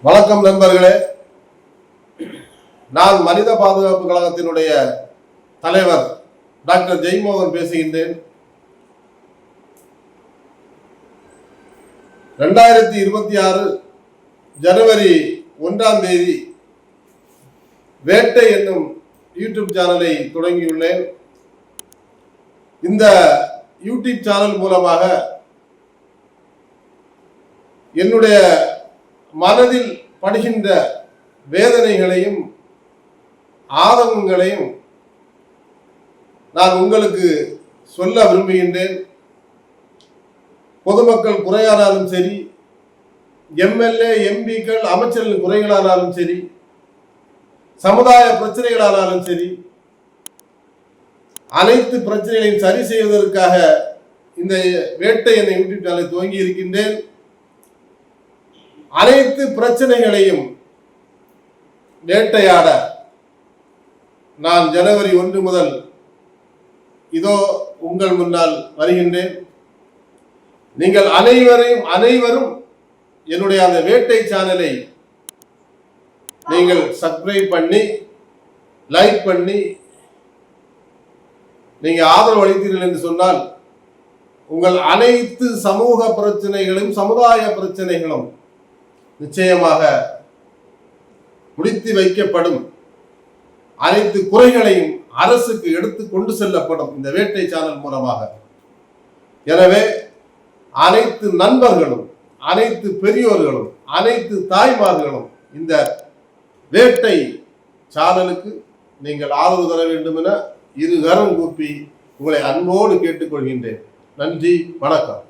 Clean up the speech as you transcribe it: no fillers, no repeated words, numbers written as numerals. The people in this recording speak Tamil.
வணக்கம் நண்பர்களே, நான் மனித பாதுகாப்பு கழகத்தினுடைய தலைவர் டாக்டர் ஜெய்மோகன் பேசுகின்றேன். 2026 ஜனவரி 1ஆம் தேதி வேட்டை என்னும் யூடியூப் சேனலை தொடங்கியுள்ளேன். இந்த யூடியூப் சேனல் மூலமாக என்னுடைய மனதில் படுகின்ற வேதனைகளையும் ஆதங்கங்களையும் நான் உங்களுக்கு சொல்ல விரும்புகின்றேன். பொதுமக்கள் குறையானாலும் சரி, எம்எல்ஏ எம்பிக்கள் அமைச்சர்கள் குறைகளானாலும் சரி, சமுதாய பிரச்சனைகளானாலும் சரி, அனைத்து பிரச்சனைகளையும் சரி செய்வதற்காக இந்த வேட்டை என்ற யூடியூப் சேனலை துவங்கி இருக்கின்றேன். அனைத்து பிரச்சனைகளையும் வேட்டையாட நான் ஜனவரி 1 முதல் இதோ உங்கள் முன்னால் வருகின்றேன். நீங்கள் அனைவரும் என்னுடைய அந்த வேட்டை சேனலை நீங்கள் சப்ஸ்கிரைப் பண்ணி லைக் பண்ணி நீங்க ஆதரவு அளித்தீர்கள் என்று சொன்னால் உங்கள் அனைத்து சமூக பிரச்சனைகளும் சமுதாய பிரச்சனைகளும் நிச்சயமாக முடித்து வைக்கப்படும். அனைத்து குறைகளையும் அரசுக்கு எடுத்து கொண்டு செல்லப்படும் இந்த வேட்டை சேனல் மூலமாக. எனவே அனைத்து நண்பர்களும், அனைத்து பெரியோர்களும், அனைத்து தாய்மார்களும் இந்த வேட்டை சேனலுக்கு நீங்கள் ஆதரவு தர வேண்டும் என இருகரம் கூப்பி உங்களை அன்போடு கேட்டுக்கொள்கின்றேன். நன்றி, வணக்கம்.